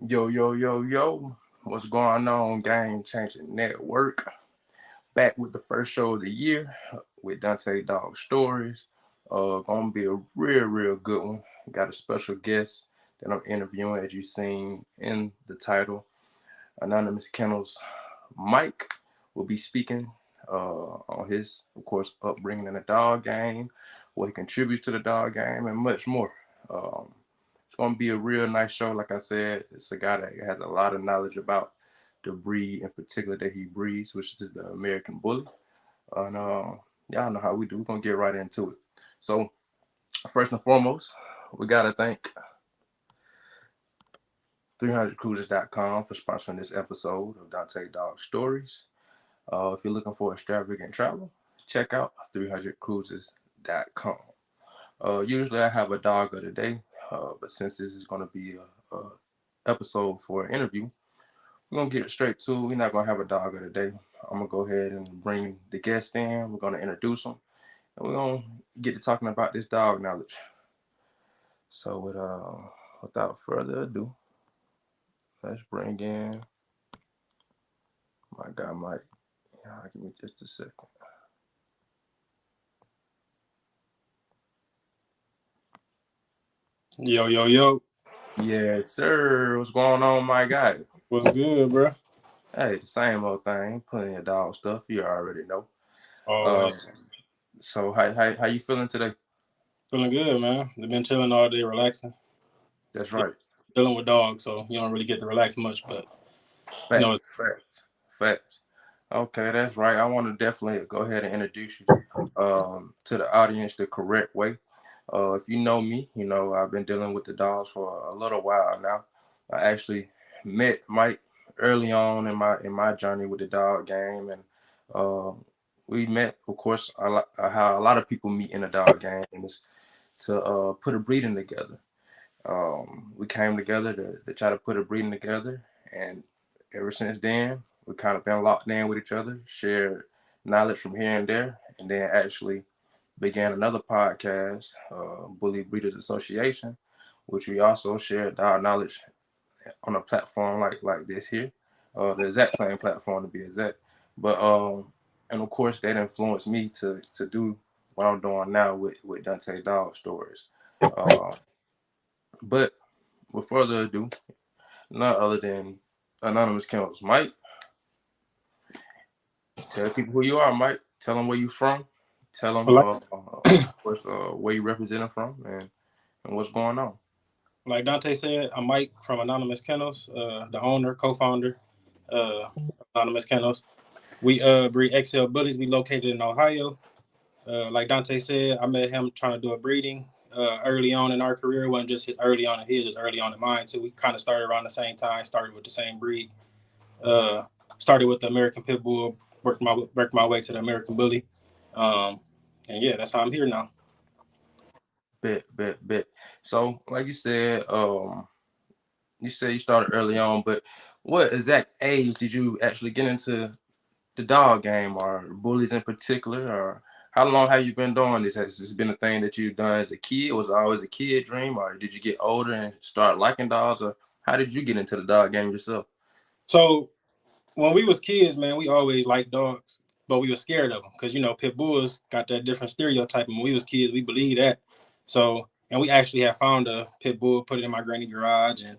Yo, yo, yo, yo. What's going on, Game Changing Network? Back with the first show of the year with Dante Dog Stories. Gonna be a real good one. Got a special guest that I'm interviewing, as you seen in the title. Anonymous Kennels Mike will be speaking on his, of course, upbringing in the dog game, what he contributes to the dog game, and much more. Um, it's going to be a real nice show. Like I said, it's a guy that has a lot of knowledge about the breed in particular that he breeds, which is the American Bully. And y'all know how we do. We're going to get right into it. So, first and foremost, we got to thank 300cruisers.com for sponsoring this episode of Dante Dog Stories. If you're looking for extravagant travel, check out 300cruises.com. Usually I have a dog of the day, but since this is going to be a episode for an interview, we're going to get it straight to it. We're not going to have a dog of the day. I'm going to go ahead and bring the guest in. We're going to introduce him, and we're going to get to talking about this dog knowledge. So without further ado, let's bring in my guy Mike. Give me just a second. Yo, yo, yo. Yes, sir. What's going on, my guy? What's good, bro? Hey, the same old thing. Plenty of dog stuff. You already know. Uh, Always. so how you feeling today? Feeling good, man. I've been chilling all day, relaxing. That's right. Dealing with dogs, so you don't really get to relax much, but Facts, facts. Okay, that's right. I want to definitely go ahead and introduce you to the audience the correct way. If you know me, you know I've been dealing with the dogs for a little while now. I actually met Mike early on in my journey with the dog game, and uh, we met, of course, how a lot of people meet in the dog game is to put a breeding together. We came together to try to put a breeding together, and ever since then, we've kind of been locked in with each other, shared knowledge from here and there, and then actually began another podcast, Bully Breeders Association, which we also shared our knowledge on a platform like this here, the exact same platform to be exact. But and of course that influenced me to do what I'm doing now with Dante Dog Stories. Uh, but with further ado, none other than Anonymous Kennels. Mike, tell people who you are, Mike. Tell them where you from. Tell them, like, where you representing from and what's going on. like Dante said, I'm Mike from Anonymous Kennels, the owner, co-founder, uh, Anonymous Kennels. We breed XL bullies. We located in Ohio. Like Dante said, I met him trying to do a breeding early on in our career. It wasn't just his early on in his, just early on in mine too. We kind of started around the same time. Started with the same breed. Uh, Started with the American Pit Bull. Worked my way to the American Bully. Um, and yeah, that's how I'm here now. Bet. So, like you said you started early on, but what exact age did you actually get into the dog game or bullies in particular? Or how long have you been doing this? Has this been a thing that you've done as a kid? Was it always a kid dream, or did you get older and start liking dogs? Or how did you get into the dog game yourself? So when we was kids, man, we always liked dogs, but we were scared of them because pit bulls got that different stereotype. And when we was kids, we believed that. So and we actually had found a pit bull, put it in my granny garage, and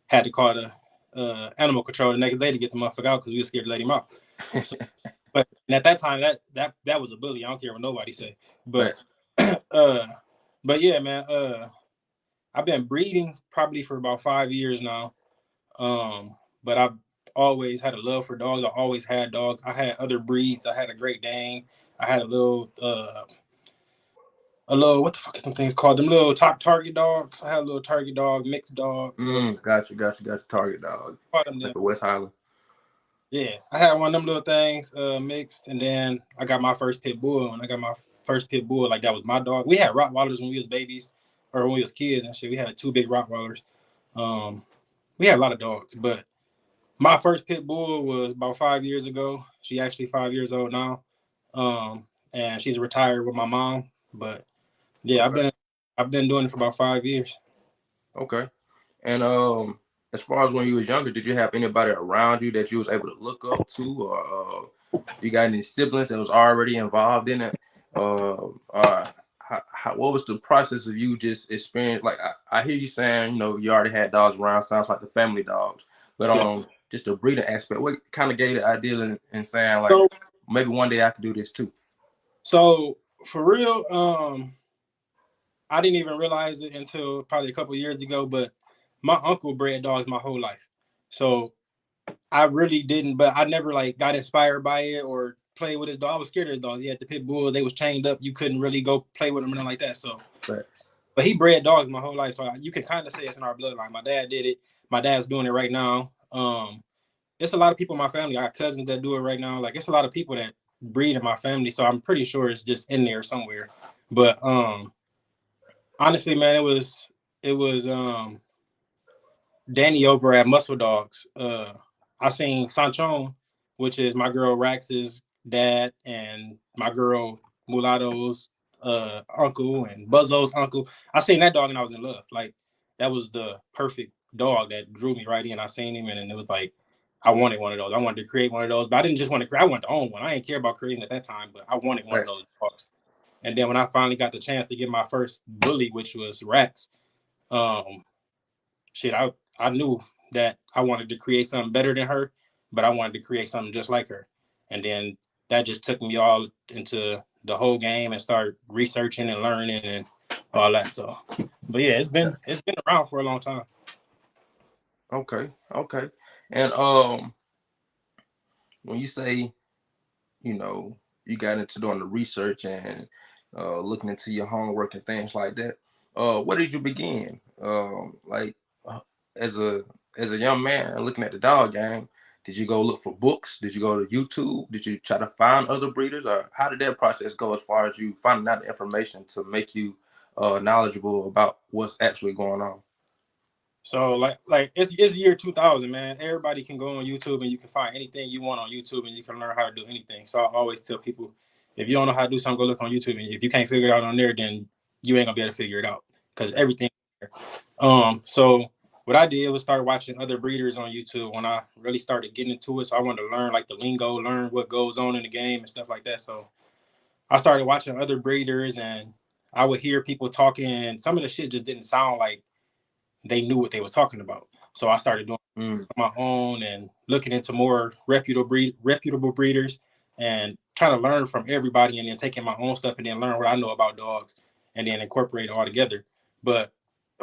had to call the animal control the next day to get the motherfucker out because we were scared to let him out. So, but at that time, that was a bully. I don't care what nobody say. But Facts. uh, but yeah, man. I've been breeding probably for about 5 years now. But I've always had a love for dogs. I always had dogs. I had other breeds. I had a Great Dane. I had a little what the fuck is them things called? Them little top target dogs. I had a little target dog, mixed dog. Got you. Target dog, like Them. a West Highland. Yeah, I had one of them little things mixed, and then I got my first pit bull. When I got my first pit bull, like that was my dog. We had Rottweilers when we was babies, or when we was kids and shit. We had two big Rottweilers. Um, we had a lot of dogs, but my first pit bull was about 5 years ago. She actually 5 years old now. And she's retired with my mom. But yeah, Okay. I've been doing it for about 5 years. Okay. And as far as when you was younger, did you have anybody around you that you was able to look up to, or you got any siblings that was already involved in it? What was the process of you just experience? Like I hear you saying, you know, you already had dogs around. Sounds like the family dogs, but Yeah. just the breeding aspect. What kind of gave the idea in saying like So maybe one day I could do this too? so for real, I didn't even realize it until probably a couple years ago, but my uncle bred dogs my whole life. So I really didn't, but I never like got inspired by it or played with his dog. I was scared of his dogs. He had the pit bull. They was chained up. You couldn't really go play with them and nothing like that. So, But but he bred dogs my whole life. So you can kind of say it's in our bloodline. My dad did it. My dad's doing it right now. It's a lot of people in my family. I got cousins that do it right now. Like it's a lot of people that breed in my family. So I'm pretty sure it's just in there somewhere. But honestly, man, it was Danny over at Muscle Dogs. I seen Sanchon, which is my girl Rax's dad, and my girl Mulatto's uncle and Buzzo's uncle. I seen that dog and I was in love. Like that was the perfect dog that drew me right in. I seen him and it was like I wanted one of those. I wanted to create one of those, but I didn't just want to create. I wanted to own one. I didn't care about creating at that time, but I wanted one of those dogs. And then when I finally got the chance to get my first bully, which was Rax, um, shit, I knew that I wanted to create something better than her, but I wanted to create something just like her. And then that just took me all into the whole game and start researching and learning and all that. So, but yeah, it's been around for a long time. okay, okay, and when you say, you know, you got into doing the research and looking into your homework and things like that. Where did you begin? Like uh, as a young man looking at the dog game, did you go look for books? Did you go to YouTube? Did you try to find other breeders, or how did that process go as far as you finding out the information to make you knowledgeable about what's actually going on? So like it's year 2000, man. Everybody can go on YouTube and you can find anything you want on YouTube and you can learn how to do anything. So I always tell people, if you don't know how to do something, go look on YouTube. And if you can't figure it out on there, then you ain't gonna be able to figure it out because everything. So what I did was start watching other breeders on YouTube when I really started getting into it. So I wanted to learn like the lingo, learn what goes on in the game and stuff like that. So I started watching other breeders and I would hear people talking. And some of the shit just didn't sound like they knew what they was talking about. So I started doing Mm, my own and looking into more reputable breeders and trying to learn from everybody and then taking my own stuff and then learn what I know about dogs and then incorporate it all together. But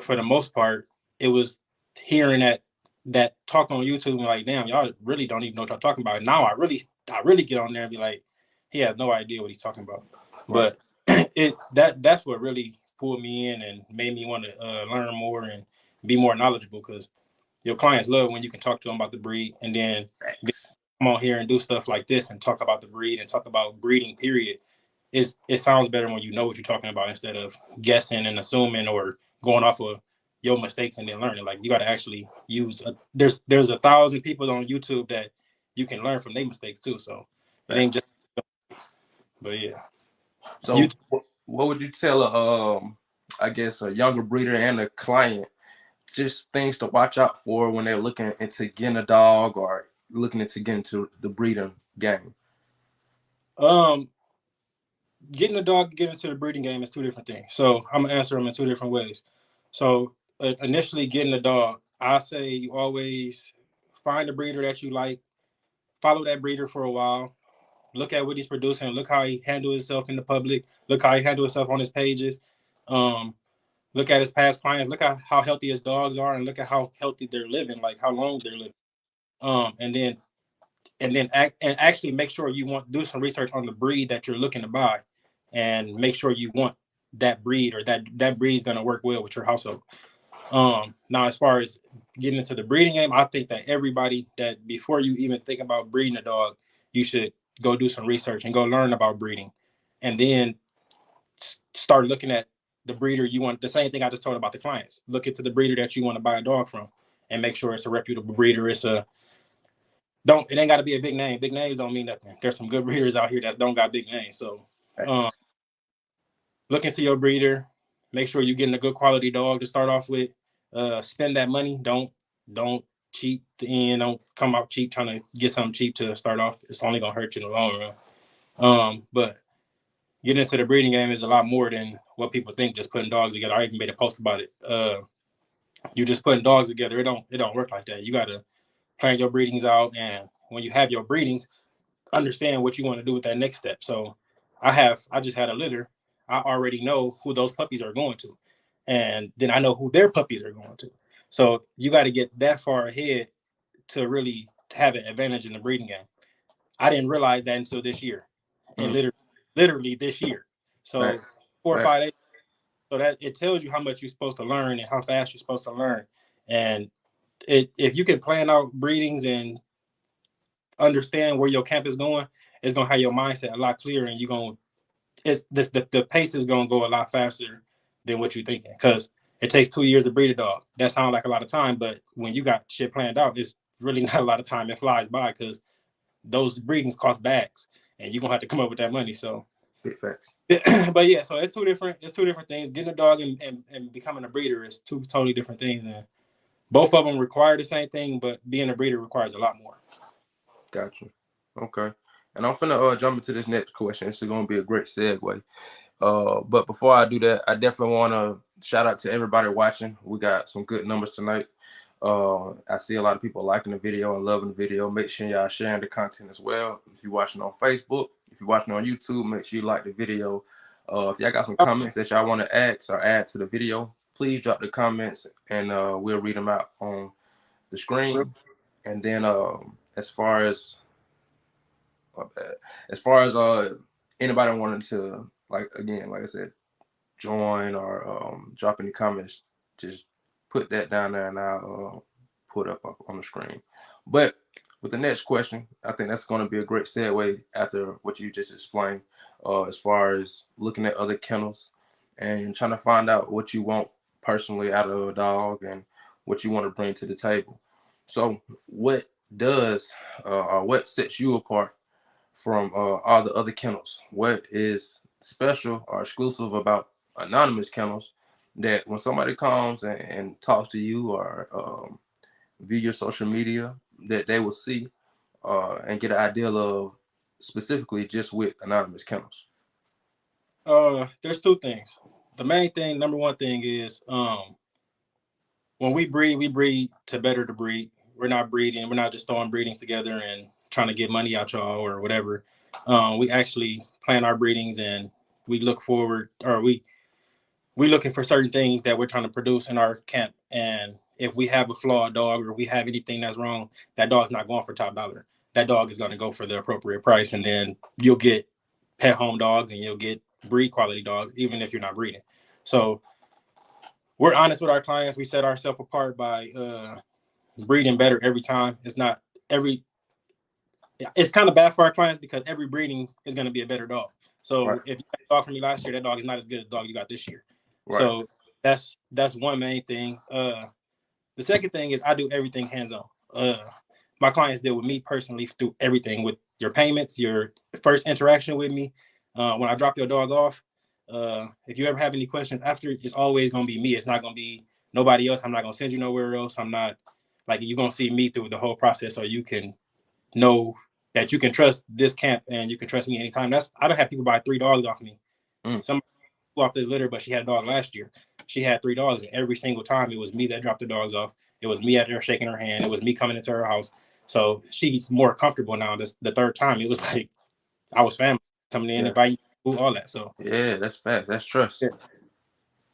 for the most part, it was hearing that talk on YouTube and like, damn, y'all really don't even know what y'all talking about. Now I really get on there and be like, he has no idea what he's talking about. right. But that's what really pulled me in and made me want to learn more and be more knowledgeable because your clients love when you can talk to them about the breed and then Facts. come on here and do stuff like this and talk about the breed and talk about breeding period. It sounds better when you know what you're talking about instead of guessing and assuming or going off of your mistakes and then learning. Like you got to actually use there's 1,000 people on YouTube that you can learn from their mistakes too. So it ain't just, Facts. but yeah. So, YouTube. what would you tell I guess, a younger breeder and a client, just things to watch out for when they're looking into getting a dog or looking into getting to the breeding game? Um, Getting a dog, getting into the breeding game is two different things. So I'm gonna answer them in two different ways. So initially, getting a dog, I say you always find a breeder that you like, follow that breeder for a while, look at what he's producing, look how he handles himself in the public, look how he handles himself on his pages, um, look at his past clients, look at how healthy his dogs are, and look at how healthy they're living, like how long they're living. And then actually make sure you want do some research on the breed that you're looking to buy, and make sure you want that breed or that breed is going to work well with your household. Now as far as getting into the breeding game, I think that everybody that before you even think about breeding a dog, you should go do some research and go learn about breeding, and then start looking at the breeder you want. The same thing I just told about the clients. Look into the breeder that you want to buy a dog from, and make sure it's a reputable breeder. It ain't got to be a big name. Big names don't mean nothing. There's some good breeders out here that don't got big names. So um, look into your breeder. Make sure you're getting a good quality dog to start off with. Spend that money. don't cheap the end. Don't come out cheap trying to get something cheap to start off. It's only gonna hurt you in the long run. But getting into the breeding game is a lot more than what people think. Just putting dogs together. I even made a post about it. You just putting dogs together. It don't work like that. You gotta plan your breedings out, and when you have your breedings, understand what you want to do with that next step. So I just had a litter. I already know who those puppies are going to, and then I know who their puppies are going to. So you got to get that far ahead to really have an advantage in the breeding game. I didn't realize that until this year, and Mm. literally this year. So Facts. 4 or 5 Facts. days. So that it tells you how much you're supposed to learn and how fast you're supposed to learn. And if you can plan out breedings and understand where your camp is going, it's gonna have your mindset a lot clearer, and you're gonna it's this the pace is gonna go a lot faster than what you're thinking. Because it takes 2 years to breed a dog. That sounds like a lot of time, but when you got shit planned out, it's really not a lot of time. It flies by because those breedings cost bags, and you're gonna have to come up with that money. So, Big facts. but yeah, so it's two different things. Getting a dog and becoming a breeder is two totally different things, and both of them require the same thing, but being a breeder requires a lot more. Gotcha. Okay. And I'm finna jump into this next question. This is gonna be a great segue. But before I do that, I definitely want to shout out to everybody watching. We got some good numbers tonight. I see a lot of people liking the video and loving the video. Make sure y'all sharing the content as well. If you're watching on Facebook, if you're watching on YouTube, make sure you like the video. If y'all got some comments that y'all want to add to the video, please drop the comments and we'll read them out on the screen. And then as far as my bad. As far as anybody wanting to, like, again, like I said, join or drop any comments, just put that down there and I'll put up on the screen. But with the next question, I think that's going to be a great segue after what you just explained, as far as looking at other kennels and trying to find out what you want personally out of a dog and what you want to bring to the table. So, what does or what sets you apart from all the other kennels? What is special or exclusive about Anonymous Kennels that when somebody comes and talks to you or view your social media, that they will see and get an idea of specifically just with Anonymous Kennels? There's two things. The main thing, number one thing is when we breed to better the breed. We're not breeding, we're not just throwing breedings together and trying to get money out y'all or whatever. We actually plan our breedings and we look forward or we looking for certain things that we're trying to produce in our camp. And if we have a flawed dog or if we have anything that's wrong, that dog's not going for top dollar. That dog is going to go for the appropriate price, and then you'll get pet home dogs and you'll get breed quality dogs, even if you're not breeding. So we're honest with our clients. We set ourselves apart by breeding better every time. It's not every. It's kind of bad for our clients because every breeding is going to be a better dog. Right, So if you got a dog from me last year, that dog is not as good as the dog you got this year. right, So that's one main thing. The second thing is I do everything hands on. My clients deal with me personally through everything with your payments, your first interaction with me. When I drop your dog off, if you ever have any questions after, it's always gonna be me. It's not gonna be nobody else. I'm not gonna send you nowhere else. I'm not like you're gonna see me through the whole process, so you can know that you can trust this camp and you can trust me anytime. That's I don't have people buy 3 dogs off me. mm, Some off the litter, but she had a dog last year. She had 3 dogs, and every single time it was me that dropped the dogs off. It was me out there shaking her hand. It was me coming into her house. So she's more comfortable now. This the third time. It was like I was family coming in, yeah, inviting food, all that. So yeah, that's fast. That's trust. yeah,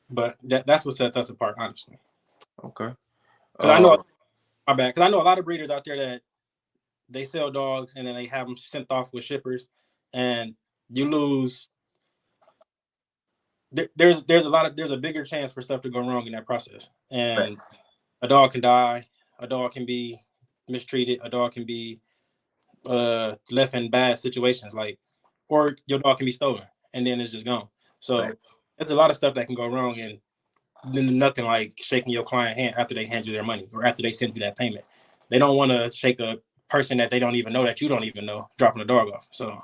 but that's what sets us apart, honestly. Okay. Because I know Uh, my bad. Because I know a lot of breeders out there that they sell dogs and then they have them sent off with shippers, and you lose. There's a lot of there's a bigger chance for stuff to go wrong in that process, and facts. a dog can die, a dog can be mistreated, a dog can be left in bad situations, like, or your dog can be stolen and then it's just gone. So Facts. it's a lot of stuff that can go wrong, and then nothing like shaking your client hand after they hand you their money or after they send you that payment. They don't want to shake a person that they don't even know, that you don't even know, dropping the dog off. So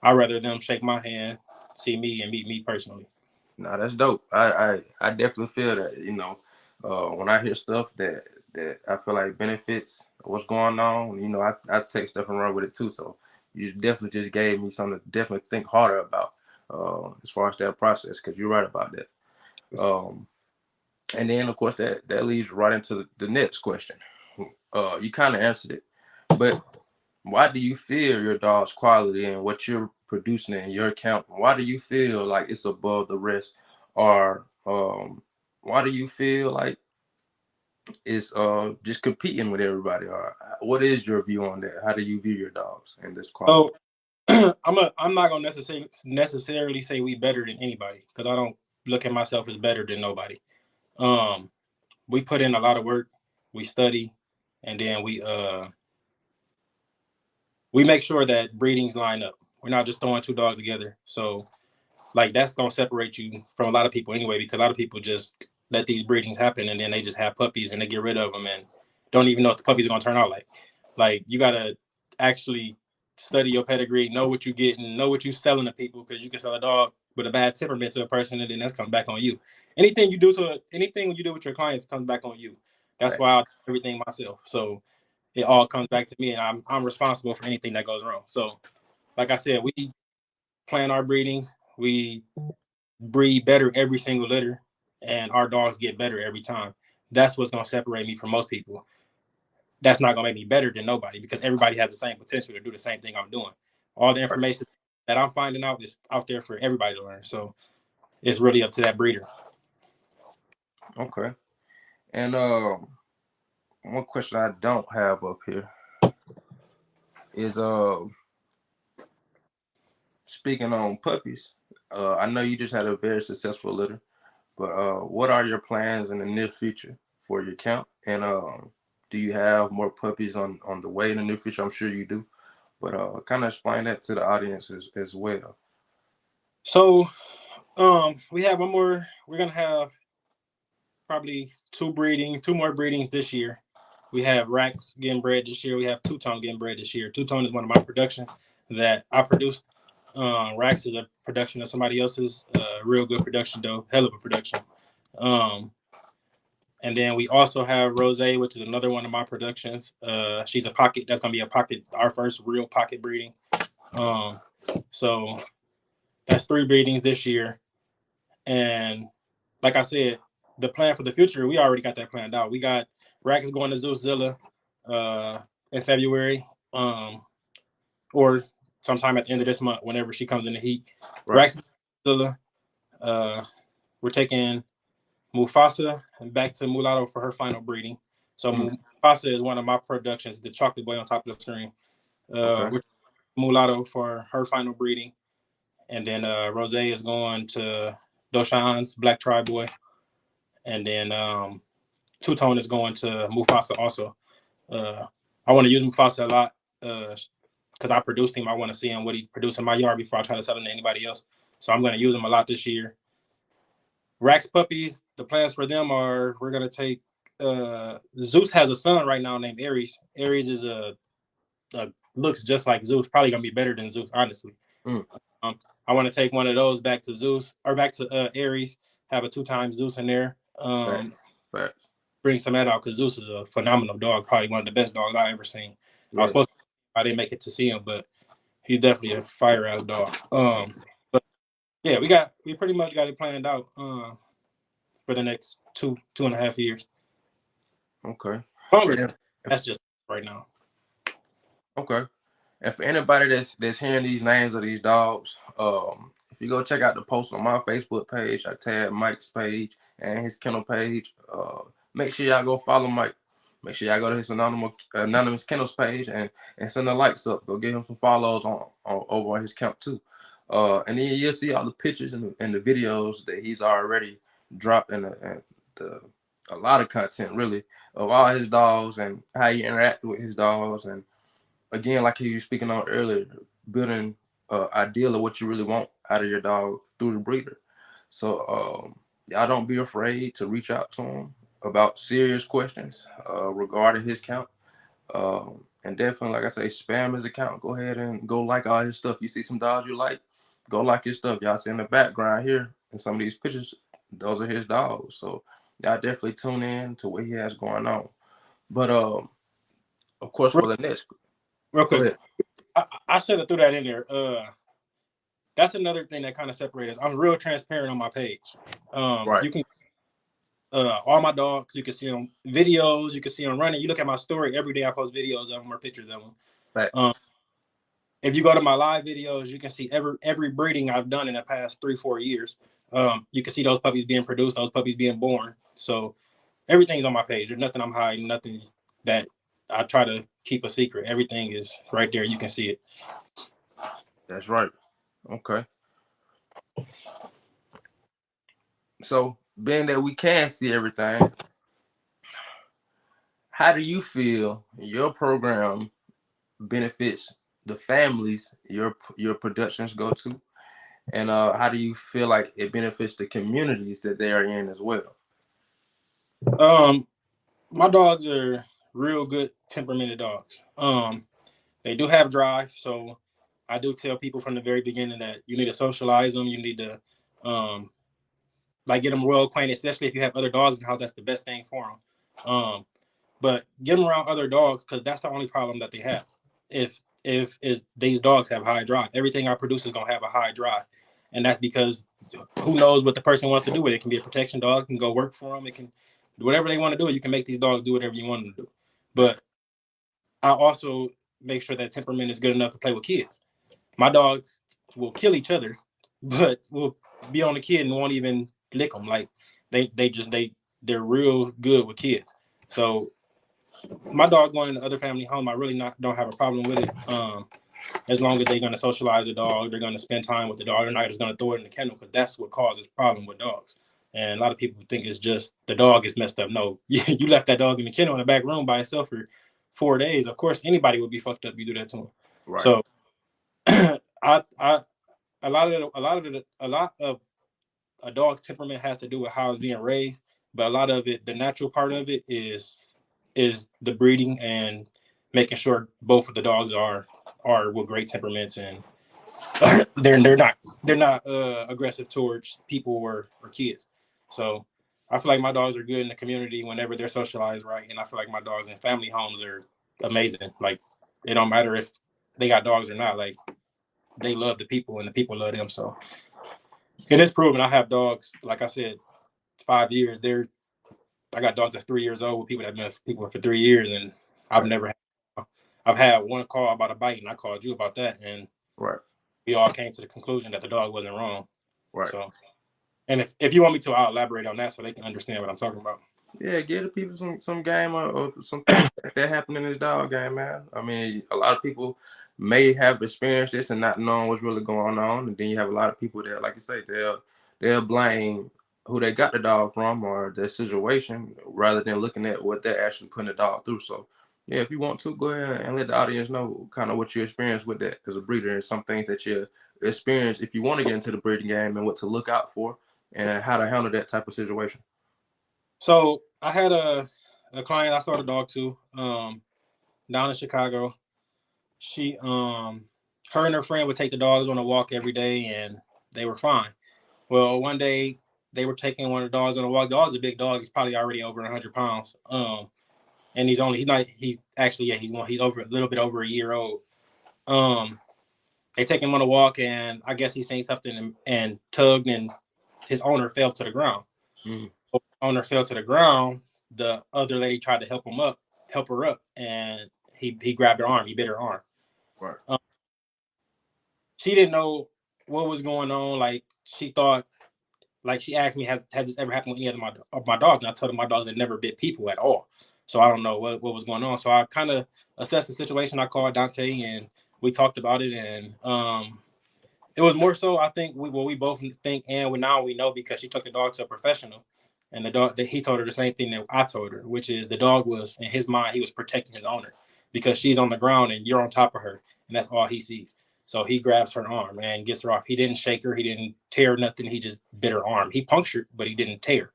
I'd rather them shake my hand, see me, and meet me personally. Nah, that's dope. I definitely feel that. When I hear stuff that I feel like benefits what's going on. You know, I take stuff and run with it too. So you definitely just gave me something to definitely think harder about as far as that process, because you're right about that. Um, and then of course that leads right into the next question. You kind of answered it, but why do you feel your dog's quality and what you're producing in your account? Why do you feel like it's above the rest, or why do you feel like it's just competing with everybody? Or what is your view on that? How do you view your dogs and this quality? So I'm not gonna necessarily say we better than anybody because I don't look at myself as better than nobody. Um, we put in a lot of work, we study, and then we make sure that breedings line up. We're not just throwing two dogs together. So like that's gonna separate you from a lot of people anyway, because a lot of people just let these breedings happen and then they just have puppies and they get rid of them and don't even know what the puppies are gonna turn out like. Like you gotta actually study your pedigree, know what you get, and know what you're selling to people, because you can sell a dog with a bad temperament to a person and then that's come back on you. Anything you do with your clients comes back on you. That's Right. why I do everything myself. So it all comes back to me, and I'm responsible for anything that goes wrong. So like I said, we plan our breedings. We breed better every single litter, and our dogs get better every time. That's what's gonna separate me from most people. That's not gonna make me better than nobody because everybody has the same potential to do the same thing I'm doing. All the Right. information that I'm finding out is out there for everybody to learn. So it's really up to that breeder. Okay. And one question I don't have up here is speaking on puppies. I know you just had a very successful litter, but what are your plans in the near future for your count? And do you have more puppies on the way in the near future? I'm sure you do, but kind of explain that to the audience as well. So we have one more. We're gonna have probably two more breedings this year. We have Racks getting bred this year. We have Two Tone getting bred this year. Two Tone is one of my productions that I produced. Racks is a production of somebody else's. Real good production though, hell of a production. Um, and then we also have Rose, which is another one of my productions. She's a pocket. That's gonna be a pocket. Our first real pocket breeding. Um, so that's three breedings this year. And like I said, the plan for the future, we already got that planned out. We got Rack is going to Zeuszilla in February, or sometime at the end of this month, whenever she comes in the heat. Right. Rack's Zilla. Uh, we're taking Mufasa and back to Mulatto for her final breeding. So Mm, Mufasa is one of my productions, the chocolate boy on top of the screen. okay. We're Mulatto for her final breeding. And then Rose is going to Doshan's Black Tri Boy. And then Two Tone is going to Mufasa also. Uh, I want to use Mufasa a lot because I produced him. I want to see him what he produced in my yard before I try to sell him to anybody else. So I'm going to use him a lot this year. Rax puppies, the plans for them are we're going to take Zeus has a son right now named Aries. Aries is a looks just like Zeus, probably going to be better than Zeus, honestly. Mm, Um, I want to take one of those back to Zeus or back to Aries, have a two times Zeus in there. facts. Facts. Bring some of that out because Zeus is a phenomenal dog, probably one of the best dogs I ever seen. I was Yes. supposed to, I didn't make it to see him, but he's definitely a fire ass dog. But yeah, we pretty much got it planned out for the next 2.5 years. Okay. Longer than And that. That's just right now. okay. And for anybody that's hearing these names of these dogs, if you go check out the post on my Facebook page, I tag Mike's page and his kennel page. Make sure y'all go follow Mike. Make sure y'all go to his anonymous kennels page and send the likes up. Go give him some follows on over on his account too. And then you'll see all the pictures and the videos that he's already dropped the a lot of content really of all his dogs and how he interacted with his dogs, and again, like you were speaking on earlier, building ideal of what you really want out of your dog through the breeder. So y'all don't be afraid to reach out to him about serious questions regarding his count. And definitely, like I say, spam his account. Go ahead and go like all his stuff. You see some dogs you like, go like his stuff. Y'all see in the background here in some of these pictures, those are his dogs. So y'all definitely tune in to what he has going on. But of course, Real, for the next, real go quick, ahead. I should have threw that in there. That's another thing that kind of separates us. I'm real transparent on my page. Right. You can all my dogs. You can see them videos. You can see them running. You look at my story every day. I post videos of them or pictures of them. Facts. Um, if you go to my live videos, you can see every breeding I've done in the past 3-4 years. You can see those puppies being produced, those puppies being born. So everything's on my page. There's nothing I'm hiding, nothing that I try to keep a secret. Everything is right there. You can see it. That's right. Okay. So being that we can see everything, how do you feel your program benefits the families your productions go to, and how do you feel like it benefits the communities that they are in as well? Um, my dogs are real good temperamented dogs. They do have drive, so I do tell people from the very beginning that you need to socialize them. You need to um, like get them well acquainted, especially if you have other dogs in the house. That's the best thing for them. But get them around other dogs because that's the only problem that they have. If is these dogs have high drive, everything I produce is gonna have a high drive, and that's because who knows what the person wants to do with it. It can be a protection dog, it can go work for them, it can do whatever they want to do. You can make these dogs do whatever you want them to do. But I also make sure that temperament is good enough to play with kids. My dogs will kill each other, but will be on the kid and won't even lick them. Like they're real good with kids. So my dog's going into other family home. I really not don't have a problem with it. As long as they're going to socialize the dog, they're going to spend time with the dog. They're not just going to throw it in the kennel because that's what causes problem with dogs. And a lot of people think it's just the dog is messed up. No, you left that dog in the kennel in the back room by itself for 4 days. Of course, anybody would be fucked up. You do that to them. Right. So I a lot of a dog's temperament has to do with how it's being raised, but a lot of it, the natural part of it, is the breeding and making sure both of the dogs are with great temperaments and they're not aggressive towards people or kids. So I feel like my dogs are good in the community whenever they're socialized right, and I feel like my dogs in family homes are amazing. Like it don't matter if they got dogs or not. Like they love the people and the people love them. So it is proven. I have dogs. Like I said, 5 years. I got dogs that's 3 years old with people that have been with people for 3 years, and I've Right. never had. I've had one call about a bite, and I called you about that, and Right. we all came to the conclusion that the dog wasn't wrong. Right. So, and if you want me to, I'll elaborate on that so they can understand what I'm talking about. Yeah, give the people some game or some things that happen in this dog game, man. I mean, a lot of people may have experienced this and not knowing what's really going on, and then you have a lot of people that, like you say, they'll blame who they got the dog from or their situation rather than looking at what they're actually putting the dog through. So, yeah, if you want to, go ahead and let the audience know kind of what you experienced with that as a breeder and some things that you experience if you want to get into the breeding game and what to look out for and how to handle that type of situation. So I had a client I saw the dog to down in Chicago. She her and her friend would take the dogs on a walk every day, and they were fine. Well, one day they were taking one of the dogs on a walk. The dog's a big dog. He's probably already over 100 pounds. And he's actually he's over a little bit over a year old. Um, they take him on a walk, and I guess he seen something and tugged, and his owner fell to the ground. Mm-hmm. Owner fell to the ground. The other lady tried to help her up, and he grabbed her arm. He bit her arm. Right. Um, she didn't know what was going on. Like she thought, like she asked me, has this ever happened with any of my dogs? And I told her my dogs had never bit people at all. So I don't know what was going on. So I kind of assessed the situation. I called Dante and we talked about it, and it was more so I think we both think, and now we know because she took the dog to a professional, and the dog that he told her the same thing that I told her, which is the dog was in his mind he was protecting his owner because she's on the ground and you're on top of her, and that's all he sees. So he grabs her arm and gets her off. He didn't shake her, he didn't tear nothing. He just bit her arm. He punctured, but he didn't tear.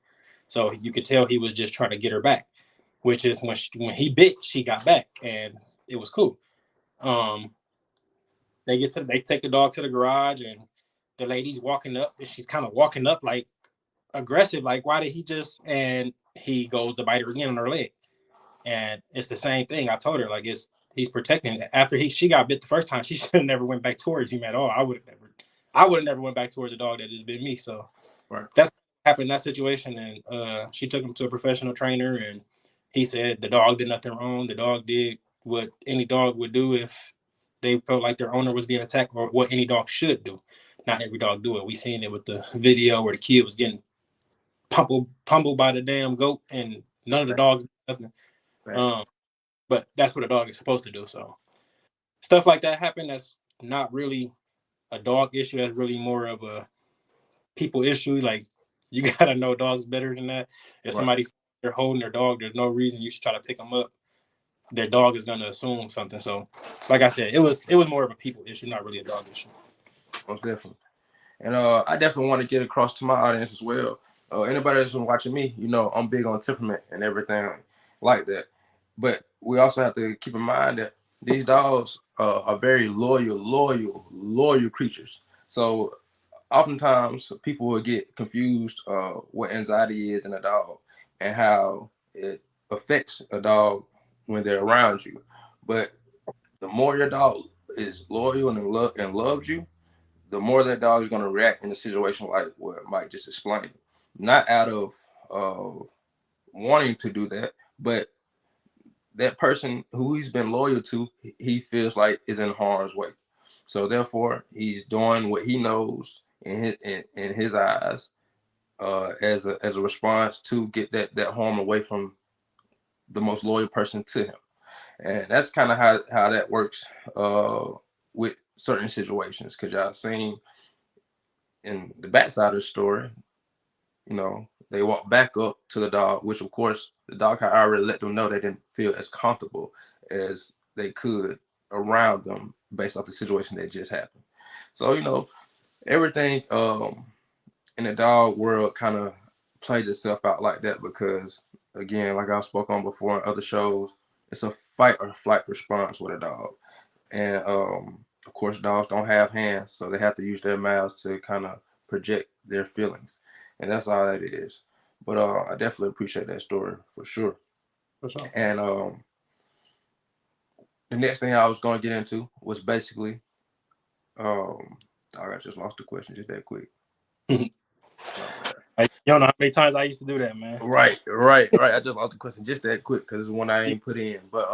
So you could tell he was just trying to get her back. Which is when he bit, she got back, and it was cool. Um, they take the dog to the garage, and the lady's walking up, and she's kind of walking up like aggressive, like why did he just, and he goes to bite her again on her leg. And it's the same thing. I told her like he's protecting. After she got bit the first time, she should have never went back towards him at all. I would have never went back towards a dog that just bit me. So Right. that's what happened in that situation. And she took him to a professional trainer, and he said the dog did nothing wrong. The dog did what any dog would do if they felt like their owner was being attacked, or what any dog should do. Not every dog do it. We seen it with the video where the kid was getting pummeled by the damn goat, and none of the Right. dogs did nothing. Right. Um, but that's what a dog is supposed to do. So stuff like that happen. That's not really a dog issue. That's really more of a people issue. Like you gotta know dogs better than that. If Right. somebody they're holding their dog, there's no reason you should try to pick them up. Their dog is gonna assume something. So, like I said, it was more of a people issue, not really a dog issue. Most definitely. And I definitely want to get across to my audience as well. Anybody that's been watching me, I'm big on temperament and everything like that. But we also have to keep in mind that these dogs are very loyal creatures. So oftentimes people will get confused what anxiety is in a dog and how it affects a dog when they're around you. But the more your dog is loyal and loves you, the more that dog is going to react in a situation like what Mike just explained. Not out of uh, wanting to do that, but that person who he's been loyal to, he feels like is in harm's way. So therefore, he's doing what he knows in his eyes as a response to get that harm away from the most loyal person to him. And that's kind of how that works with certain situations. Because y'all seen in the backside of the story, they walk back up to the dog, which of course the dog had already let them know they didn't feel as comfortable as they could around them based off the situation that just happened. So, everything in the dog world kind of plays itself out like that because, again, like I spoke on before in other shows, it's a fight or flight response with a dog. And of course, dogs don't have hands, so they have to use their mouths to kind of project their feelings, and that's all that is. But I definitely appreciate that story for sure. For sure. And the next thing I was going to get into was basically, I just lost the question just that quick. You don't know how many times I used to do that, man. Right. I just lost the question just that quick because it's one I You ain't put in. But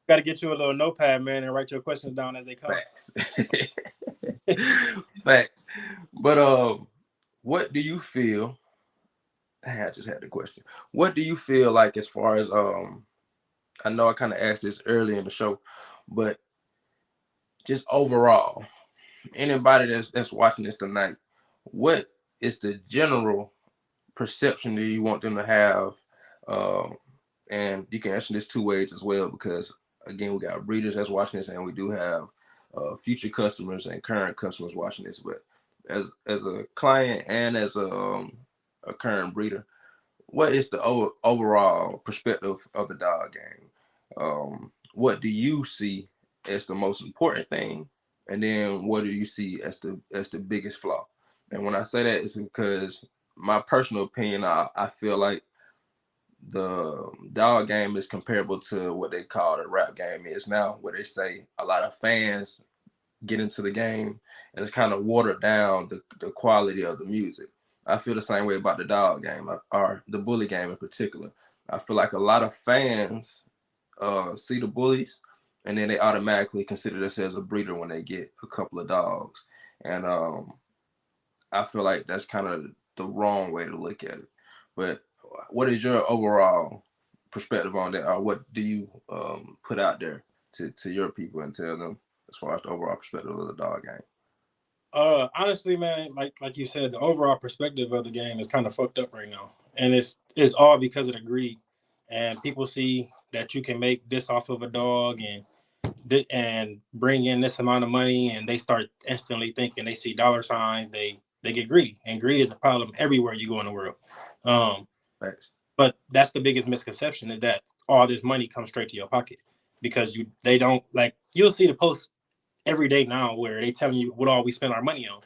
gotta get you a little notepad, man, and write your questions down as they come. facts, facts. But what do you feel? I just had the question. What do you feel like as far as I know I kind of asked this early in the show, but just overall, anybody that's watching this tonight, what is the general perception that you want them to have? Um, and you can answer this two ways as well, because again, we got breeders that's watching this, and we do have future customers and current customers watching this. But as a client and as a current breeder, what is the overall perspective of the dog game? What do you see as the most important thing, and then what do you see as the biggest flaw? And when I say that, it's because my personal opinion, I feel like the dog game is comparable to what they call the rap game is now, where they say a lot of fans get into the game and it's kind of watered down the quality of the music. I feel the same way about the dog game or the bully game in particular. I feel like a lot of fans see the bullies and then they automatically consider themselves a breeder when they get a couple of dogs. And I feel like that's kind of the wrong way to look at it. But what is your overall perspective on that, or what do you put out there to your people and tell them as far as the overall perspective of the dog game? Honestly, man, like you said, the overall perspective of the game is kind of fucked up right now, and it's all because of the greed. And people see that you can make this off of a dog and bring in this amount of money, and they start instantly thinking they see dollar signs. They get greedy, and greed is a problem everywhere you go in the world. Um, Thanks. but that's the biggest misconception is that all this money comes straight to your pocket because they don't like you'll see the post every day now where they telling you what all we spend our money on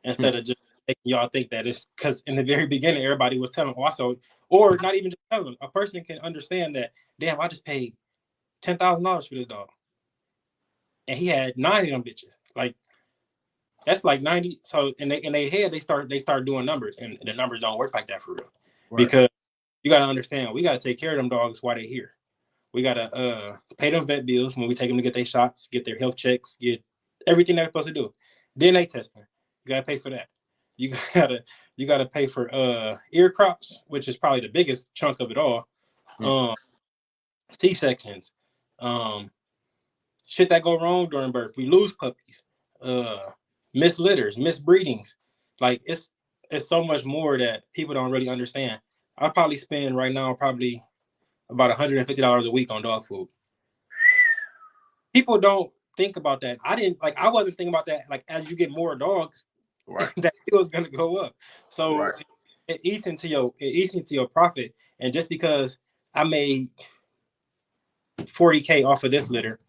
instead of just making y'all think that it's because in the very beginning everybody was telling also or not even just telling a person can understand that damn, I just paid $10,000 for this dog, and he had 9 of them bitches. Like that's like 90. So in their head they start doing numbers, and the numbers don't work like that for real, Right. because you got to understand we got to take care of them dogs while they're here. We got to pay them vet bills when we take them to get their shots, get their health checks, get everything they're supposed to do. DNA testing, you got to pay for that. You gotta you gotta pay for ear crops, which is probably the biggest chunk of it all. Mm. Um, C sections, um, shit that go wrong during birth. We lose puppies, uh, mislitters, misbreedings. Like it's so much more that people don't really understand. I probably spend right now probably about $150 a week on dog food. People don't think about that. I wasn't thinking about that. Like as you get more dogs, Right. that bill is gonna go up. So Right. it eats into your profit. And just because I made 40K off of this litter,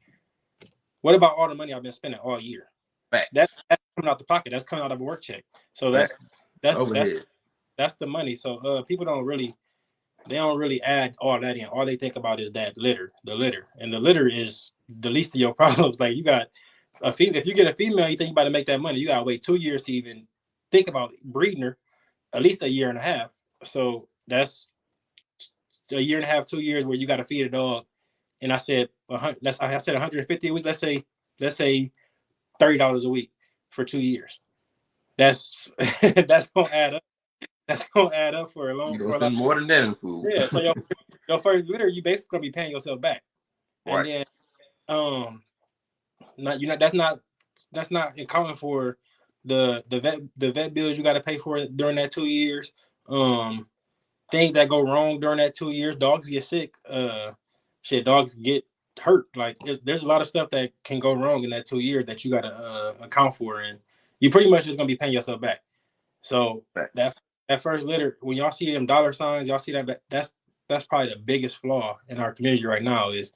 what about all the money I've been spending all year? That Facts. that's coming out the pocket. That's coming out of a work check. So Facts. that's It's that's that's overhead. that's the money. So people don't really add all that in. All they think about is that the litter, and the litter is the least of your problems. Like you got a female. If you get a female, you think you about to make that money. You gotta wait 2 years to even think about breeding her. At least a year and a half. So that's a year and a half, 2 years where you got to feed a dog. And I said, I said 150 a week. Let's say $30 a week for 2 years. That's that's gonna add up. That's gonna add up for a You long gonna for a lot. spend more than that in food. Yeah. So your first litter, you basically gonna be paying yourself back, and Right. then um, not you know that's not accounting for the vet bills you got to pay for during that 2 years. Um, things that go wrong during that 2 years. Dogs get sick. Shit, dogs get hurt. Like there's a lot of stuff that can go wrong in that 2 years that you got to account for, and you pretty much just gonna be paying yourself back. So that Facts. that first litter, when y'all see them dollar signs, y'all see that's probably the biggest flaw in our community right now is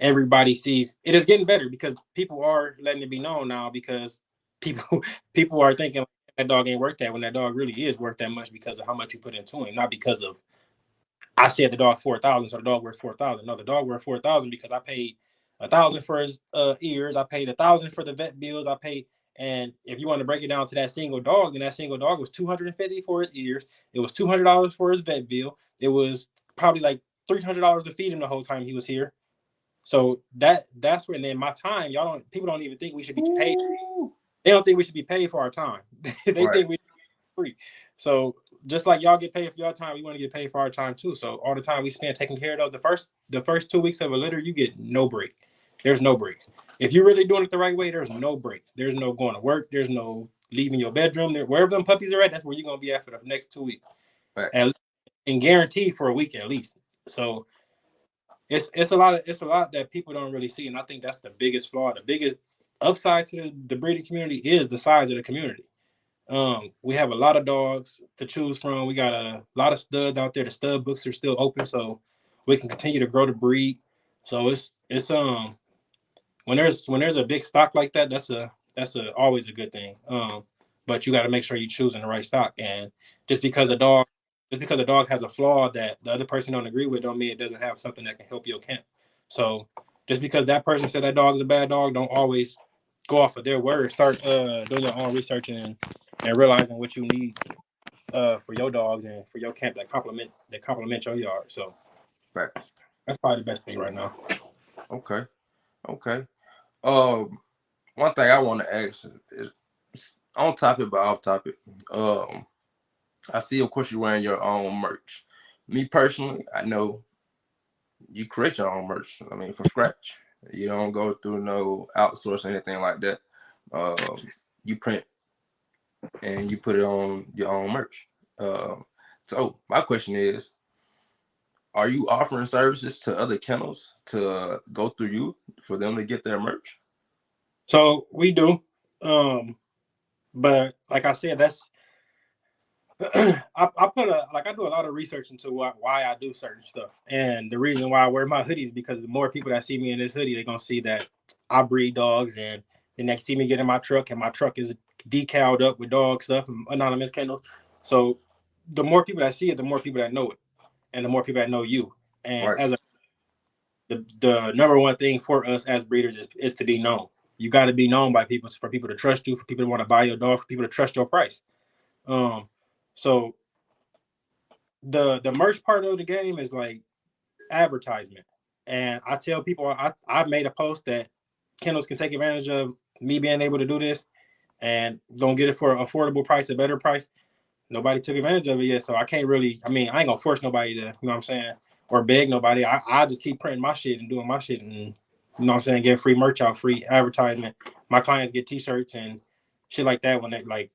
everybody sees it is getting better because people are letting it be known now because people people are thinking that dog ain't worth that when that dog really is worth that much because of how much you put into him, not because of I said the dog 4,000, so the dog worth 4,000. No, the dog worth 4,000 because I paid 1,000 for his ears. I paid 1,000 for the vet bills. I paid, and if you want to break it down to that single dog, then that single dog was 250 for his ears. It was $200 for his vet bill. It was probably like $300 to feed him the whole time he was here. So that's when then my time, y'all don't people don't even think we should be paid. Ooh. They don't think we should be paid for our time. They Right. think we free. So just like y'all get paid for your time, we want to get paid for our time too. So all the time we spend taking care of those, the first 2 weeks of a litter, you get no break. There's no breaks. If you're really doing it the right way, there's no breaks. There's no going to work. There's no leaving your bedroom. Wherever them puppies are at, that's where you're gonna be at for the next 2 weeks, Facts. and, and guaranteed for a week at least. So it's a lot that people don't really see, and I think that's the biggest flaw. The biggest upside to the breeding community is the size of the community. We have a lot of dogs to choose from. We got a lot of studs out there. The stud books are still open, so we can continue to grow the breed. So it's when there's a big stock like that, that's a always a good thing. But you got to make sure you're choosing the right stock. And just because a dog just because a dog has a flaw that the other person don't agree with, don't mean it doesn't have something that can help your camp. So just because that person said that dog is a bad dog, don't always go off of their word. Start doing your own research and realizing what you need for your dogs and for your camp that complement your yard. So Facts. that's probably the best thing right now. Okay. Okay. Um, one thing I want to ask is on topic but off topic. Um, I see, of course, you're wearing your own merch. Me personally, I know you create your own merch. I mean, from scratch. You don't go through no outsource or anything like that. You print and you put it on your own merch. Um, so my question is, are you offering services to other kennels to go through you for them to get their merch? So we do, um, but like I said, that's I put I do a lot of research into why I do certain stuff, and the reason why I wear my hoodies because the more people that see me in this hoodie, they're gonna see that I breed dogs, and then they see me get in my truck, and my truck is decaled up with dog stuff, and anonymous kennels. So the more people that see it, the more people that know it, and the more people that know you. And Right. the number one thing for us as breeders is to be known. You got to be known by people for people to trust you, for people to want to buy your dog, for people to trust your price. Um, so the merch part of the game is like advertisement. And I tell people I made a post that kennels can take advantage of me being able to do this and gonna get it for an affordable price, a better price. Nobody took advantage of it yet, so I can't really. I mean, I ain't gonna force nobody to, you know what I'm saying, or beg nobody. I just keep printing my shit and doing my shit, and you know what I'm saying, get free merch out, free advertisement. My clients get T-shirts and shit like that when they like.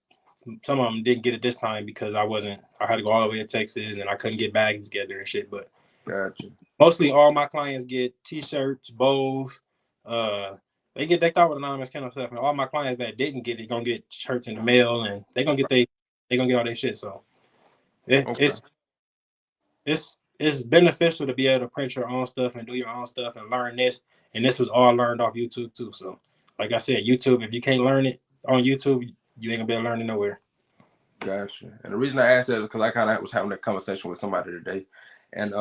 Some of them didn't get it this time because I wasn't. I had to go all the way to Texas and I couldn't get bags together and shit. But Gotcha. mostly all my clients get T-shirts, bowls. Uh, they get decked out with anonymous kennel stuff, and all my clients that didn't get it gonna get shirts in the mail, and they gonna get all their shit. So it, Okay. it's beneficial to be able to print your own stuff and do your own stuff and learn this. And this was all learned off YouTube too. So like I said, YouTube, if you can't learn it on YouTube, you ain't gonna be able to learn it nowhere. Gotcha. And the reason I asked that is because I kind of was having a conversation with somebody today, and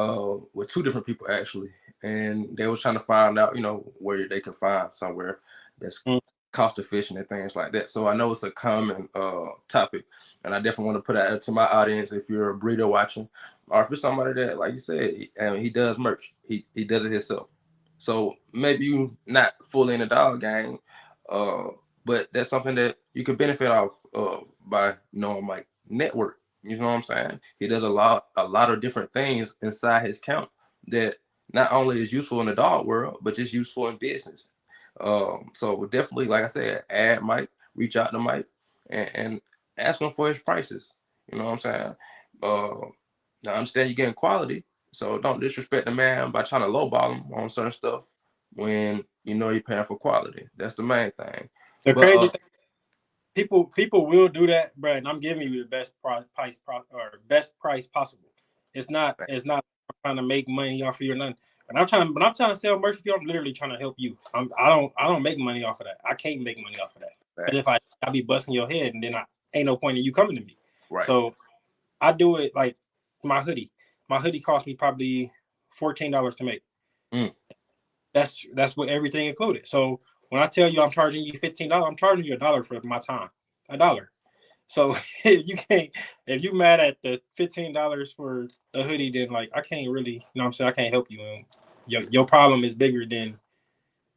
with two different people actually, and they was trying to find out, where they can find somewhere that's Mm. cost efficient and things like that. So I know it's a common topic, and I definitely want to put out to my audience if you're a breeder watching, or if it's somebody that, like you said, and he does merch, he does it himself. So maybe you not fully in the dog game, uh, but that's something that you can benefit off by knowing Mike network. You know what I'm saying? He does a lot of different things inside his count that not only is useful in the dog world, but just useful in business. So definitely, like I said, add Mike, reach out to Mike, and ask him for his prices. You know what I'm saying? Uh, I understand you're getting quality, so don't disrespect the man by trying to lowball him on certain stuff when you know you're paying for quality. That's the main thing. The But crazy thing, people will do that, bro. And I'm giving you the best price possible. It's not trying to make money off of you or nothing. But I'm trying to sell merch to you. I'm literally trying to help you. I don't make money off of that. I can't make money off of that. Because if I be busting your head, and then I ain't no point in you coming to me. right. So I do it like my hoodie. My hoodie cost me probably $14 to make. Mm. That's what everything included. So when I tell you I'm charging you $15, I'm charging you $1 for my time. $1. So if you mad at the $15 for the hoodie, then like I can't really, you know what I'm saying, I can't help you. And your problem is bigger than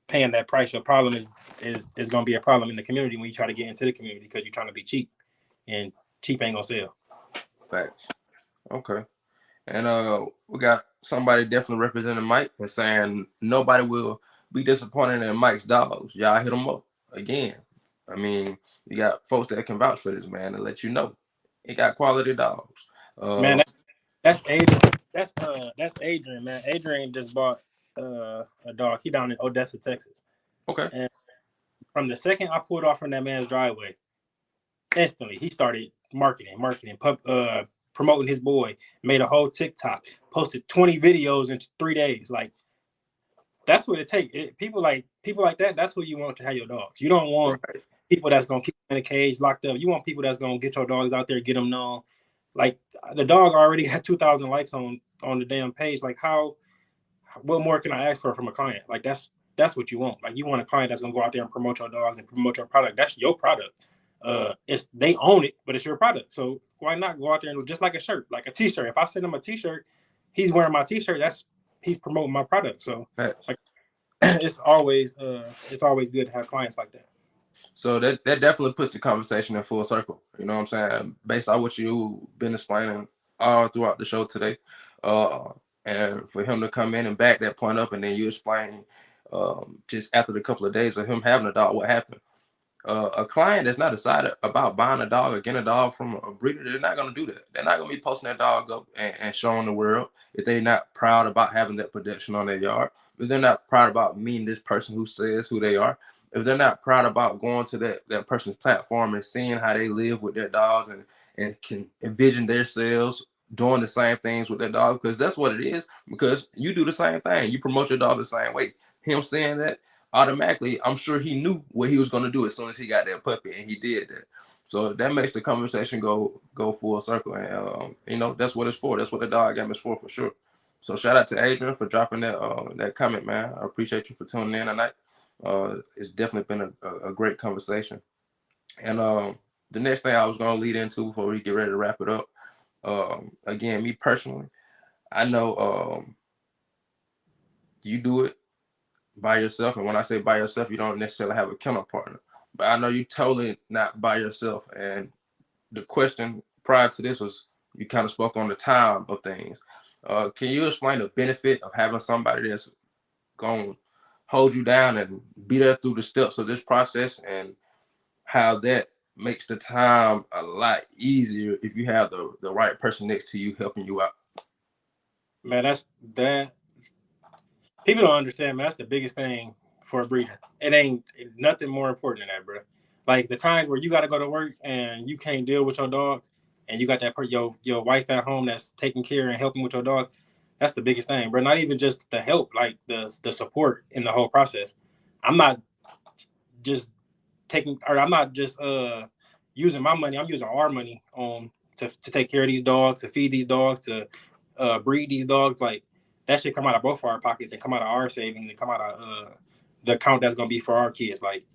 paying that price. Your problem is gonna be a problem in the community when you try to get into the community because you're trying to be cheap. And cheap ain't gonna sell. Facts. Okay. And we got somebody definitely representing Mike and saying nobody will be disappointed in Mike's dogs. Y'all hit him up again. I mean, you got folks that can vouch for this man and let you know he got quality dogs. Man, Uh, that's Adrian. That's Adrian, man. Adrian just bought a dog. He down in Odessa, Texas. okay. And from the second I pulled off from that man's driveway, instantly he started promoting his boy, made a whole TikTok, posted 20 videos in 3 days. Like that's what it takes. People like that. That's what you want to have your dogs. You don't want Right. people that's gonna keep them in a cage locked up. You want people that's gonna get your dogs out there, get them known. Like the dog already had 2,000 likes on the damn page. Like how? What more can I ask for from a client? Like that's what you want. Like you want a client that's gonna go out there and promote your dogs and promote your product. That's your product. It's they own it, but it's your product. So why not go out there and just like a shirt, like a T-shirt? If I send him a T-shirt, he's wearing my T-shirt. He's promoting my product. So Facts. like it's always good to have clients like that. So that definitely puts the conversation in full circle. You know what I'm saying? Based on what you've been explaining all throughout the show today. Uh, and for him to come in and back that point up, and then you explain just after the couple of days of him having a dog, what happened. A client that's not excited about buying a dog or getting a dog from a breeder, they're not going to do that. They're not going to be posting that dog up and showing the world if they're not proud about having that production on their yard. If they're not proud about meeting this person who says who they are, if they're not proud about going to that person's platform and seeing how they live with their dogs and can envision themselves doing the same things with their dog, because that's what it is, because you do the same thing. You promote your dog the same way. Him saying that, automatically, I'm sure he knew what he was going to do as soon as he got that puppy, and he did that. So that makes the conversation go full circle, and that's what it's for. That's what the dog game is for sure. So shout out to Adrian for dropping that comment, man. I appreciate you for tuning in tonight. It's definitely been a great conversation. And the next thing I was gonna lead into before we get ready to wrap it up, again, me personally, I know you do it by yourself, and when I say by yourself, you don't necessarily have a kennel partner. But I know you totally not by yourself. And the question prior to this was you kind of spoke on the time of things. Can you explain the benefit of having somebody that's going to hold you down and be there through the steps of this process, and how that makes the time a lot easier if you have the right person next to you helping you out? Man, that people don't understand, man. That's the biggest thing for a breeder. It ain't nothing more important than that, bro. Like the times where you got to go to work and you can't deal with your dogs, and you got your wife at home that's taking care and helping with your dog. That's the biggest thing, bro. Not even just the help, like the support in the whole process. I'm not just I'm not just using my money. I'm using our money to take care of these dogs, to feed these dogs, to breed these dogs. Like that should come out of both of our pockets and come out of our savings and come out of the account that's gonna be for our kids. Like,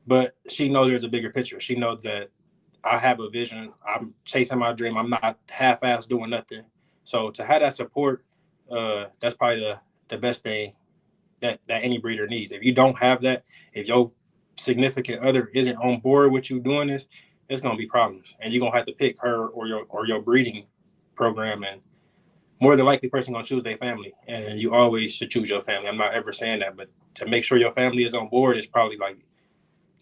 but she knows there's a bigger picture. She knows that I have a vision. I'm chasing my dream. I'm not half-ass doing nothing. So to have that support, that's probably the best thing that any breeder needs. If you don't have that, if your significant other isn't on board with you doing this, it's gonna be problems, and you're gonna have to pick her or your breeding program. And more than likely, person gonna choose their family, and you always should choose your family. I'm not ever saying that, but to make sure your family is on board is probably like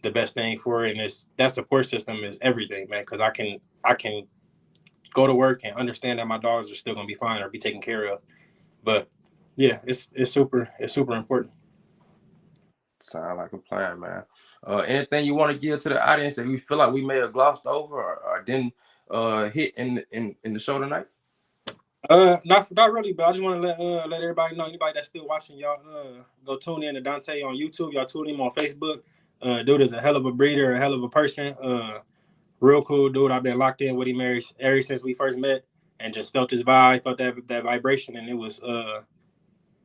the best thing for it. And it's that support system is everything, man. Because I can go to work and understand that my dogs are still gonna be fine or be taken care of. But yeah, it's super important. Sound like a plan, man. Anything you want to give to the audience that we feel like we may have glossed over or didn't hit in the show tonight? Not really, but I just want to let everybody know. Anybody that's still watching, y'all go tune in to Dante on YouTube. Y'all tune him on Facebook. Dude is a hell of a breeder, a hell of a person. Real cool dude. I've been locked in with him ever since we first met, and just felt his vibe, felt that vibration, and it was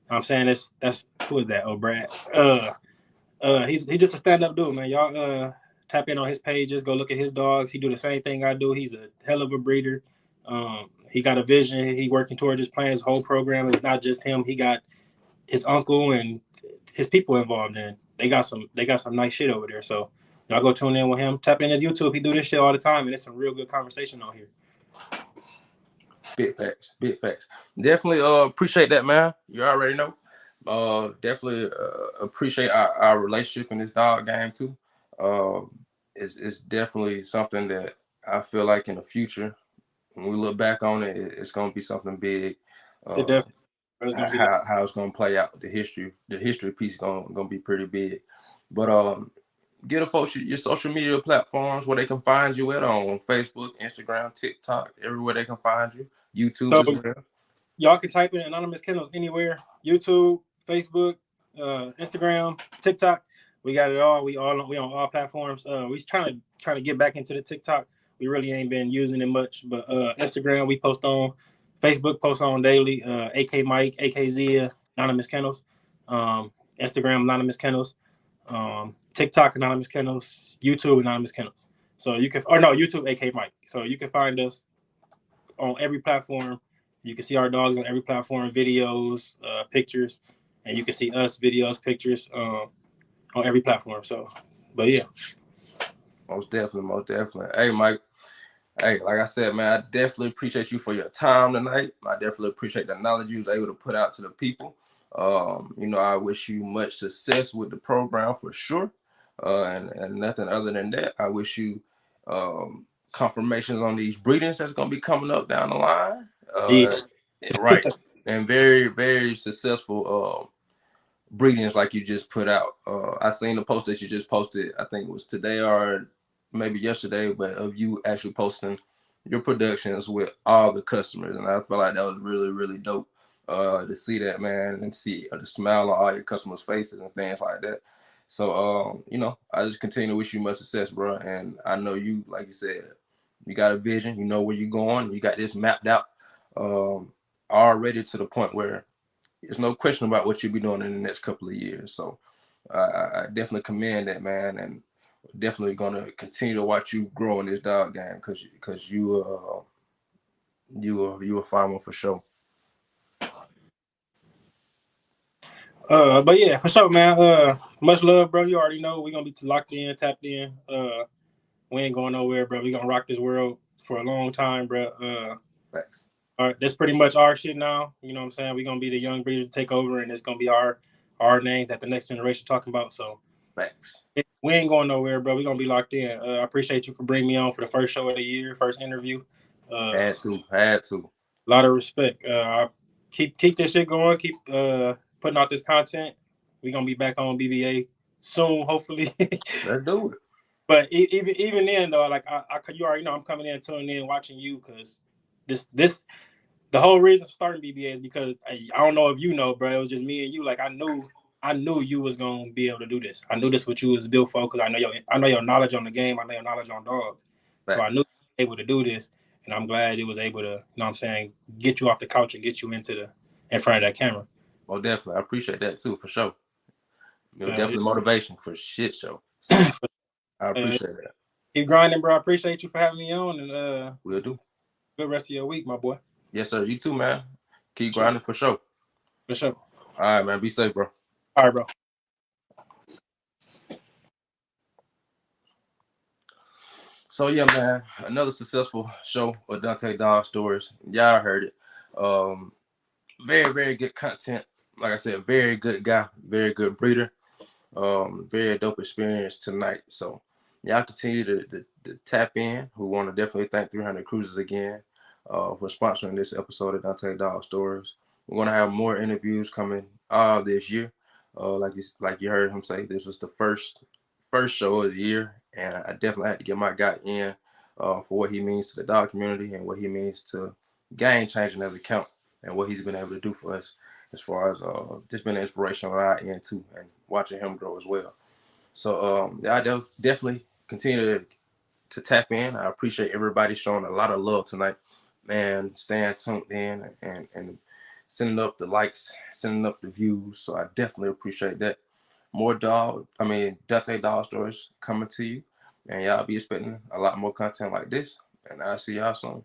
I'm saying that's who is that? Oh, Brad. He's just a stand up dude, man. Y'all tap in on his pages, go look at his dogs. He do the same thing I do. He's a hell of a breeder. He got a vision. He working towards his plans. Whole program. It's not just him. He got his uncle and his people involved in. They got some nice shit over there. So y'all go tune in with him. Tap in his YouTube. He do this shit all the time, and it's some real good conversation on here. Big facts, big facts. Definitely appreciate that, man. You already know. Definitely appreciate our relationship in this dog game too. It's definitely something that I feel like in the future, when we look back on it, it's gonna be something big. It Uh, definitely is gonna be. how it's gonna play out. The history piece gonna be pretty big. But get a folks your social media platforms where they can find you at on Facebook, Instagram, TikTok, everywhere they can find you. YouTube So as well. y'all can type in Anonymous Kennels anywhere. YouTube, Facebook, Instagram, TikTok. We got it all. We on all platforms. We trying to get back into the TikTok. We really ain't been using it much, but Instagram we post on, Facebook post on daily. AK Mike, AK Zia, Anonymous Kennels, Instagram Anonymous Kennels, TikTok Anonymous Kennels, YouTube Anonymous Kennels. So you can, or no, YouTube AK Mike. So you can find us on every platform. You can see our dogs on every platform, videos, pictures, and you can see us videos, pictures on every platform. So, but yeah, Most definitely, most definitely. Hey, Mike. Hey, like I said, man, I definitely appreciate you for your time tonight. I definitely appreciate the knowledge you was able to put out to the people. I wish you much success with the program for sure. And nothing other than that. I wish you confirmations on these breedings that's gonna be coming up down the line. yeah. Right. And very, very successful breedings like you just put out. I seen the post that you just posted. I think it was today or maybe yesterday, but of you actually posting your productions with all the customers, and I felt like that was really, really dope to see that, man, and see the smile on all your customers' faces and things like that. So, I just continue to wish you much success, bro. And I know you, like you said, you got a vision. You know where you're going. You got this mapped out. Um, already to the point where there's no question about what you'll be doing in the next couple of years. So I definitely commend that, man, and definitely gonna continue to watch you grow in this dog game because you a fine one for sure. But yeah, for sure, man. Much love, bro. You already know we're gonna be locked in, tapped in. We ain't going nowhere, bro. We gonna rock this world for a long time, bro. Facts. All right, that's pretty much our shit now. You know what I'm saying? We're gonna be the young breeder to take over, and it's gonna be our names that the next generation talking about. So Facts. we ain't going nowhere, bro. We're gonna be locked in. I appreciate you for bringing me on for the first show of the year, first interview. A Had to. lot of respect. Keep this shit going. Keep putting out this content. We're gonna be back on BBA soon, hopefully. Let's do it. But even then though, like you already know, I'm coming in, tuning in, watching you because this the whole reason for starting BBA is because I don't know if you know, bro. It was just me and you. Like I knew you was gonna be able to do this. I knew this what you was built for because I know your knowledge on the game. I know your knowledge on dogs. So I knew Facts. you were able to do this, and I'm glad it was able to, you know what I'm saying, get you off the couch and get you in front of that camera. Well, definitely. I appreciate that too, for sure. It was Uh, definitely motivation for shit show. So I uh, appreciate that. keep grinding, bro. I appreciate you for having me on, and We'll do. good rest of your week, my boy. Yes, sir. You too, man. Keep For sure. grinding for sure. For sure. All right, man. Be safe, bro. All right, bro. So yeah, man. Another successful show with Dante Dog Stories. Y'all heard it. Um, very, very good content. Like I said, very good guy, very good breeder. Very dope experience tonight. So y'all continue to tap in. We want to definitely thank 300 Cruises again for sponsoring this episode of Dante Dog Stories. We're gonna have more interviews coming all this year. Like you heard him say, this was the first show of the year, and I definitely had to get my guy in for what he means to the dog community and what he means to game changing every count and what he's been able to do for us as far as just been an inspiration on our end too, and watching him grow as well. So I definitely continue to tap in. I appreciate everybody showing a lot of love tonight, man. Staying tuned in and sending up the likes, sending up the views. So I definitely appreciate that. More Dante Dog Stories coming to you, and y'all be expecting a lot more content like this. And I'll see y'all soon.